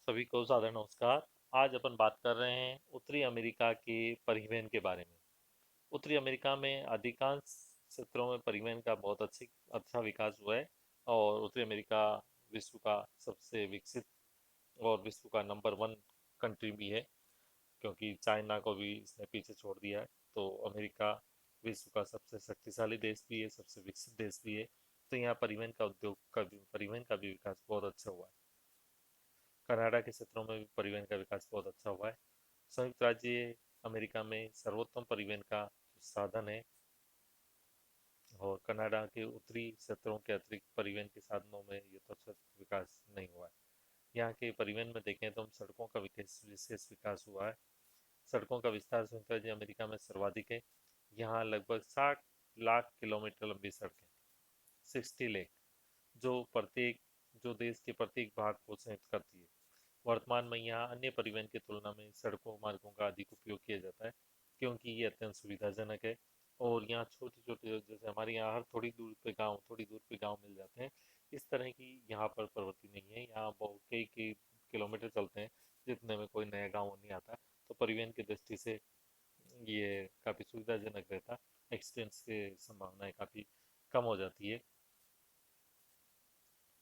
सभी को सादर नमस्कार। आज अपन बात कर रहे हैं उत्तरी अमेरिका के परिवहन के बारे में। उत्तरी अमेरिका में अधिकांश क्षेत्रों में परिवहन का बहुत अच्छा विकास हुआ है। और उत्तरी अमेरिका विश्व का सबसे विकसित और विश्व का नंबर वन कंट्री भी है, क्योंकि चाइना को भी इसने पीछे छोड़ दिया है। तो अमेरिका विश्व का सबसे शक्तिशाली देश भी है, सबसे विकसित देश भी है। तो यहाँ परिवहन का भी विकास बहुत अच्छा हुआ है। कनाडा के क्षेत्रों में भी परिवहन का विकास बहुत अच्छा हुआ है। संयुक्त राज्य अमेरिका में सर्वोत्तम परिवहन का साधन है। और कनाडा के उत्तरी क्षेत्रों के अतिरिक्त परिवहन के साधनों में यथोचित विकास नहीं हुआ है। यहाँ के परिवहन में देखें तो हम सड़कों का विशेष विशेष विकास हुआ है। सड़कों का विस्तार संयुक्त राज्य अमेरिका में सर्वाधिक है। यहाँ लगभग 60 लाख किलोमीटर लंबी सड़कें, 60 लेक, जो देश के प्रत्येक भाग को संयुक्त करती है। वर्तमान में यहाँ अन्य परिवहन की तुलना में सड़कों मार्गों का अधिक उपयोग किया जाता है, क्योंकि ये अत्यंत सुविधाजनक है। और यहाँ छोटे छोटे, जैसे हमारे यहाँ हर थोड़ी दूर पे गांव मिल जाते हैं। इस तरह की यहाँ पर प्रवृत्ति नहीं है। यहाँ बहुत कई कई किलोमीटर चलते हैं जितने में कोई नया गाँव नहीं आता। तो परिवहन की दृष्टि से ये काफ़ी सुविधाजनक रहता। एक्सीडेंट्स की संभावनाएं काफ़ी कम हो जाती है।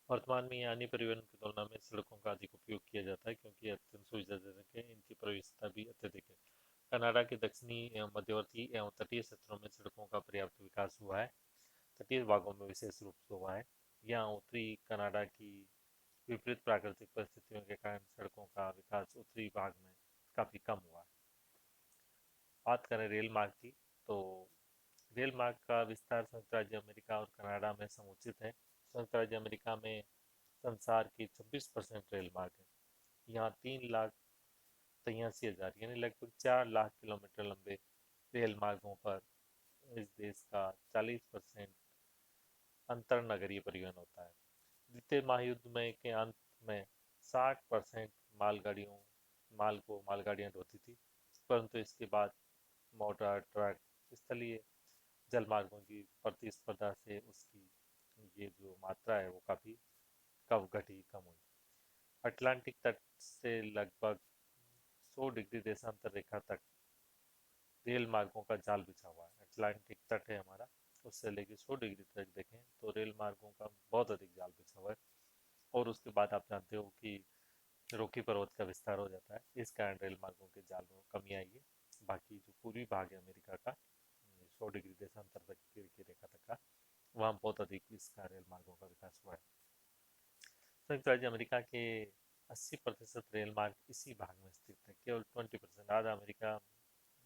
वर्तमान में यानी परिवहन की तुलना में सड़कों का अधिक उपयोग किया जाता है, क्योंकि ये अत्यंत सुविधाजनक है। इनकी प्रवेशता भी अत्यधिक है। कनाडा के दक्षिणी एवं मध्यवर्ती एवं तटीय क्षेत्रों में सड़कों का पर्याप्त विकास हुआ है। तटीय भागों में विशेष रूप से हुआ है। यहाँ उत्तरी कनाडा की विपरीत प्राकृतिक परिस्थितियों के कारण सड़कों का विकास उत्तरी भाग में काफ़ी कम हुआ है। बात करें रेल मार्ग की, तो रेल मार्ग का विस्तार संयुक्त राज्य अमेरिका और कनाडा में समुचित है। संयुक्त राज्य अमेरिका में संसार के 26% रेल मार्ग है। यहाँ 3 लाख 83 हजार यानी लगभग 4 लाख किलोमीटर लंबे रेल मार्गों पर इस देश का 40% अंतर नगरीय परिवहन होता है। द्वितीय महायुद्ध में के अंत में 60% मालगाड़ियाँ ढोती थी। परंतु इसके बाद मोटर, ट्रक, स्थलीय जलमार्गों की प्रतिस्पर्धा से उसकी ये जो मात्रा है वो काफ़ी कम हुई। अटलांटिक तट से लगभग 100 डिग्री देशांतर रेखा तक रेल मार्गों का जाल बिछा हुआ है। अटलांटिक तट है हमारा, उससे लेके 100 डिग्री तक देखें तो रेल मार्गों का बहुत अधिक जाल बिछा हुआ है। और उसके बाद आप जानते हो कि रॉकी पर्वत का विस्तार हो जाता है। इस कारण रेल मार्गों के जाल में कमी आई है। बाकी जो पूर्वी भाग है अमेरिका का, 100 डिग्री देशांतर तक की रेखा तक का, वहाँ बहुत अधिक इसका रेल मार्गों का विकास हुआ है। संयुक्त राज्य अमेरिका के 80% रेल मार्ग इसी भाग में स्थित है। केवल 20%, आधा अमेरिका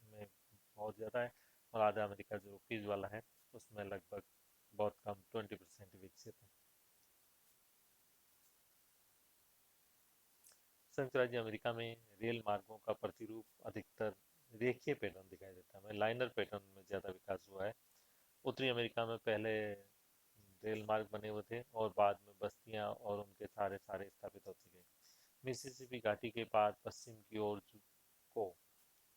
में बहुत ज़्यादा है। और आधा अमेरिका जो रॉकीज वाला है उसमें लगभग बहुत कम 20% विकसित है। संयुक्त राज्य अमेरिका में रेल मार्गों का प्रतिरूप अधिकतर रेखीय पैटर्न दिखाई देता है, लाइनर पैटर्न में ज़्यादा विकास हुआ है। उत्तरी अमेरिका में पहले रेल मार्ग बने हुए थे और बाद में बस्तियां और उनके सारे सारे स्थापित होते गए। मिसिसिपी घाटी के पार पश्चिम की ओर को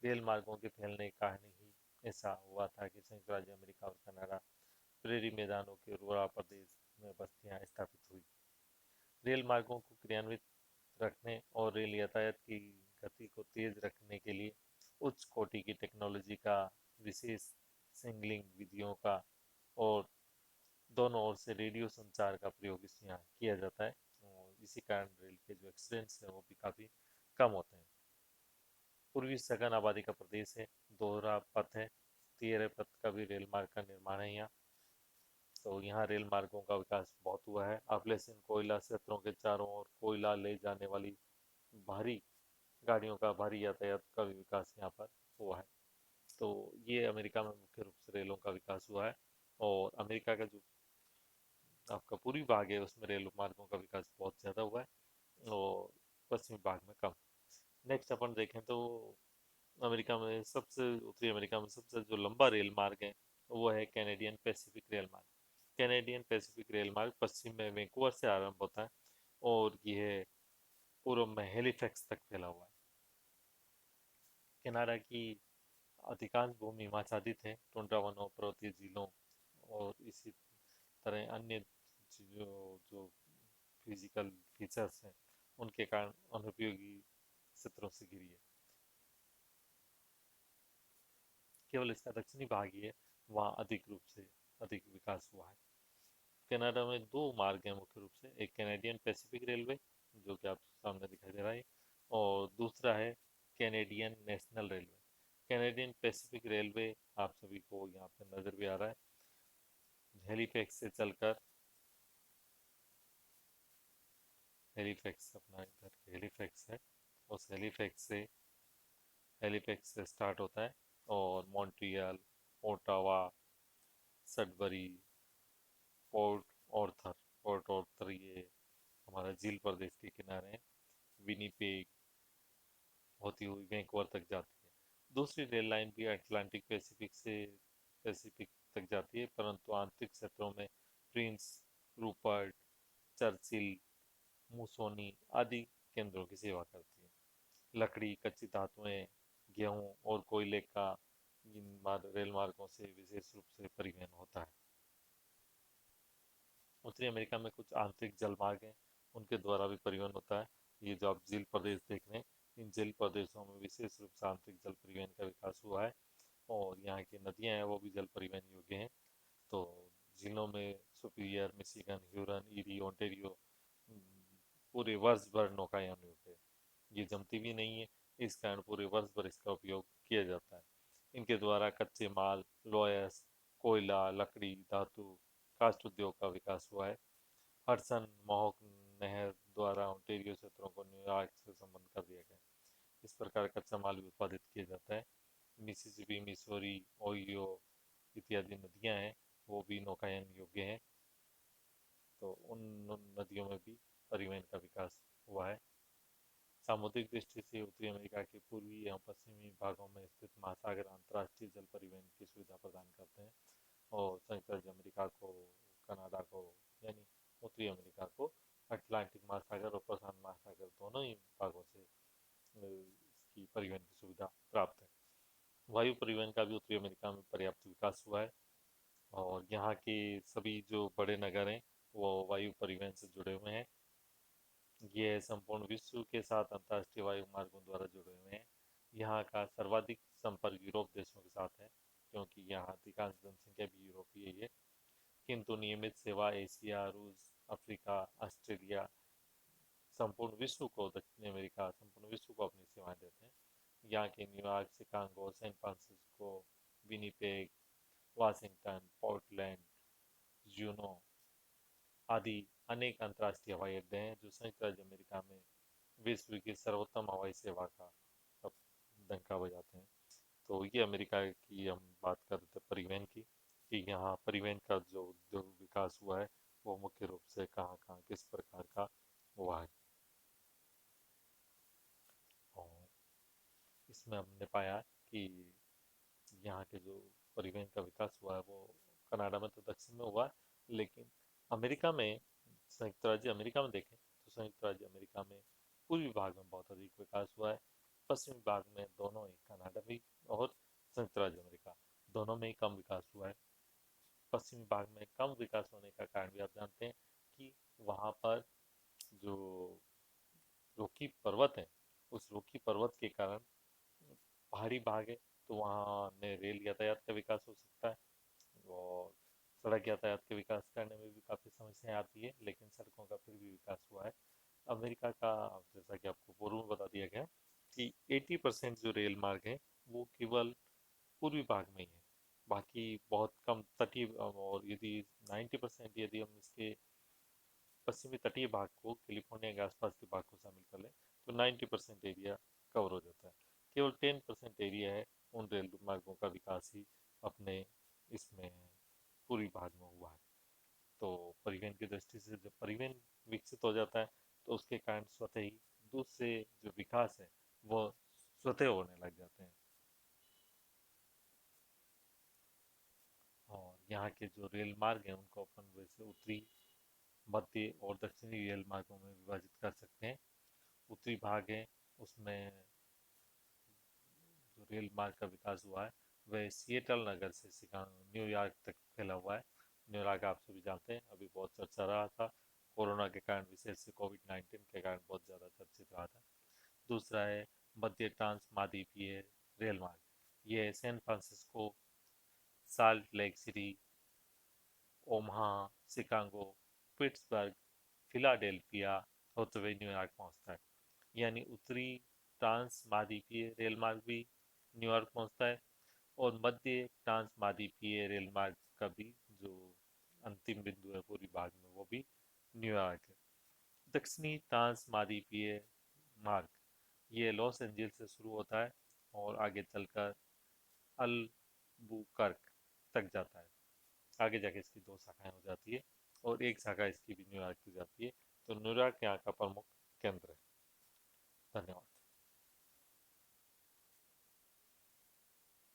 रेल मार्गों के फैलने के कारण ही ऐसा हुआ था कि संयुक्त राज्य अमेरिका और कनाडा प्रेरी मैदानों के उर्वरा प्रदेश में बस्तियां स्थापित हुई। रेल मार्गों को क्रियान्वित रखने और रेल यातायात की गति को तेज रखने के लिए उच्च कोटि की टेक्नोलॉजी का, विशेष सिग्नलिंग विधियों का और दोनों ओर से रेडियो संचार का प्रयोग इस यहाँ किया जाता है। और इसी कारण रेल के जो एक्सीडेंट्स हैं वो भी काफ़ी कम होते हैं। पूर्वी सघन आबादी का प्रदेश है। दोहरा पथ है। 13 पथ का भी रेल मार्ग का निर्माण है यहाँ। तो यहाँ रेल मार्गों का विकास बहुत हुआ है। अपलेशन कोयला क्षेत्रों के चारों ओर कोयला ले जाने वाली भारी गाड़ियों का, भारी यातायात का भी विकास यहाँ पर हुआ है। तो ये अमेरिका में मुख्य रूप से रेलों का विकास हुआ है। और अमेरिका का जो आपका पूर्वी भाग है उसमें रेल मार्गों का विकास बहुत ज़्यादा हुआ है और पश्चिमी भाग में कम। नेक्स्ट अपन देखें तो उत्तरी अमेरिका में सबसे जो लंबा रेल मार्ग है वो है कैनेडियन पैसिफिक रेल मार्ग। कैनेडियन पैसिफिक रेल मार्ग पश्चिम में वैंकूवर से आरंभ होता है और यह पूर्व में हेलिफैक्स तक फैला हुआ है। कनाडा की अधिकांश भूमि हिमाच्छादित है, टुंड्रा वनों, पर्वतीय झीलों और इसी तरह अन्य जो जो फिजिकल फीचर्स हैं उनके कारण अनुपयोगी क्षेत्रों से घिरी है। केवल इसका दक्षिणी भाग ही है वहाँ अधिक रूप से अधिक विकास हुआ है। कनाडा में दो मार्ग हैं मुख्य रूप से, एक कैनेडियन पैसिफिक रेलवे जो कि आप सामने दिखाई दे रहा है, और दूसरा है Canadian national railway. Canadian Pacific railway आप सभी को यहाँ पे नज़र भी आ रहा है, हेलीफैक्स से चलकर, हेलीफैक्स अपना इधर हेलीफैक्स है, उस हेलीफैक्स से स्टार्ट होता है और Montreal, Ottawa, Sudbury, Port Arthur, Port Arthur ये हमारा झील प्रदेश के किनारे है, विनीपेग होती हुई वैंकूवर तक जाती है। दूसरी रेल लाइन भी अटलांटिक पैसिफिक तक जाती है, परंतु आंतरिक क्षेत्रों में प्रिंस रूपर्ट, चर्चिल, मुसोनी आदि केंद्रों की सेवा करती है। लकड़ी, कच्ची धातुएं, गेहूं और कोयले का इन रेल मार्गों से विशेष रूप से परिवहन होता है। उत्तरी अमेरिका में कुछ आंतरिक जल मार्ग हैं, उनके द्वारा भी परिवहन होता है। ये जो आप झील प्रदेश देख रहे हैं, इन झील प्रदेशों में विशेष रूप से आंतरिक जल परिवहन का विकास हुआ है, और यहाँ की नदियाँ हैं वो भी जल परिवहन योग्य हैं। तो झीलों में Superior, Michigan, Huron, Erie, Ontario पूरे वर्ष भर नौकायान योग्य है। ये जमती भी नहीं है, इस कारण पूरे वर्ष भर इसका उपयोग किया जाता है। इनके द्वारा कच्चे माल, लोयस, कोयला, लकड़ी, धातु, काष्ठ उद्योग का विकास हुआ है। हडसन मोहक नहर द्वारा ओंटेरियो क्षेत्रों को न्यूयॉर्क से संबंध कर दिया गया। इस प्रकार कच्चा माल भी उत्पादित किया जाता है। मिसिसिपी, मिसौरी, ओहियो इत्यादि नदियां हैं वो भी नौकायन योग्य हैं, तो उन नदियों में भी परिवहन का विकास हुआ है। सामुद्रिक दृष्टि से उत्तरी अमेरिका के पूर्वी एवं पश्चिमी भागों में स्थित महासागर अंतर्राष्ट्रीय जल परिवहन की सुविधा प्रदान करते हैं, और संयुक्त राज्य अमेरिका को, कनाडा को, यानी उत्तरी अमेरिका को अटलांटिक महासागर और प्रशांत महासागर दोनों ही भागों से इसकी परिवहन की सुविधा प्राप्त है। वायु परिवहन का भी उत्तरी अमेरिका में पर्याप्त विकास हुआ है, और यहाँ के सभी जो बड़े नगर हैं वो वायु परिवहन से जुड़े हुए हैं। ये संपूर्ण विश्व के साथ अंतर्राष्ट्रीय वायु मार्गों द्वारा जुड़े हुए हैं। यहाँ का सर्वाधिक संपर्क यूरोप देशों के साथ है, क्योंकि यहाँ अधिकांश जनसंख्या भी यूरोपीय ही है। किंतु नियमित सेवा एशिया, रूस, अफ्रीका, ऑस्ट्रेलिया, संपूर्ण विश्व को, दक्षिण अमेरिका संपूर्ण विश्व को अपनी सेवाएं देते हैं। यहाँ के New York, Chicago, San Francisco, Winnipeg, Washington, Portland, Juneau आदि अनेक अंतर्राष्ट्रीय हवाई अड्डे हैं जो संयुक्त राज्य अमेरिका में विश्व की सर्वोत्तम हवाई सेवा का अब डंका बजाते हैं। तो ये अमेरिका की हम बात कर रहे थे परिवहन की, कि यहाँ परिवहन का जो उद्योग विकास हुआ है वो मुख्य रूप से कहाँ कहाँ किस प्रकार का हुआ है। और इसमें हमने पाया कि यहाँ के जो परिवहन का विकास हुआ है वो कनाडा में तो दक्षिण में हुआ है, लेकिन अमेरिका में, संयुक्त राज्य अमेरिका में देखें तो संयुक्त राज्य अमेरिका में पूर्वी भाग में बहुत अधिक विकास हुआ है। पश्चिमी भाग में दोनों ही, कनाडा भी और संयुक्त राज्य अमेरिका दोनों में ही कम विकास हुआ है। पश्चिमी भाग में कम विकास होने का कारण भी आप जानते हैं कि वहाँ पर जो रोकी पर्वत है, उस रोकी पर्वत के कारण पहाड़ी भाग है, तो वहाँ ने रेल यातायात का विकास हो सकता है, और सड़क यातायात के विकास करने में भी काफ़ी समस्याएं आती है, लेकिन सड़कों का फिर भी विकास हुआ है। अमेरिका का, जैसा कि आपको पूर्व में बता दिया गया, कि 80% जो रेल मार्ग है वो केवल पूर्वी भाग में ही है, बाकी बहुत कम तटीय, और यदि 90% यदि हम इसके पश्चिमी तटीय भाग को, कैलिफोर्निया के आसपास के भाग को शामिल कर लें, तो 90% एरिया कवर हो जाता है। केवल 10% एरिया है उन रेल मार्गों का विकास ही अपने इसमें पूर्वी भाग में हुआ है। तो परिवहन की दृष्टि से जब परिवहन विकसित हो जाता है तो उसके कारण स्वतः ही दूसरे जो विकास है वो स्वतः होने लग जाते हैं। और यहाँ के जो रेल मार्ग हैं उनको अपन वैसे उत्तरी, मध्य और दक्षिणी रेल मार्गों में विभाजित कर सकते हैं। उत्तरी भाग है उसमें जो रेल मार्ग का विकास हुआ है वह सिएटल नगर से शिकागो, न्यूयॉर्क तक फैला हुआ है। न्यूयॉर्क आप सभी जानते हैं, अभी बहुत चर्चा रहा था कोरोना के कारण, विशेष से कोविड-19 के कारण बहुत ज़्यादा चर्चित रहा था। दूसरा है मध्य ट्रांस महाद्वीपीय रेल मार्ग। ये San Francisco, Salt Lake City, Omaha, Chicago, Pittsburgh, Philadelphia होते हुए न्यूयॉर्क पहुंचता है। यानी उत्तरी ट्रांस महाद्वीपीय रेल मार्ग भी न्यूयॉर्क पहुंचता है, और मध्य ट्रांस महाद्वीपीय रेल मार्ग का भी जो अंतिम बिंदु है पूरी भाग में, वो भी न्यूयॉर्क है। दक्षिणी ट्रांस महाद्वीपीय मार्ग ये लॉस एंजल्स से शुरू होता है और आगे चलकर अल्बुकर्क तक जाता है। आगे जाके इसकी दो शाखाएं हो जाती है, और एक शाखा इसकी भी न्यूयॉर्क की जाती है। तो न्यूयॉर्क यहाँ का प्रमुख केंद्र है। धन्यवाद।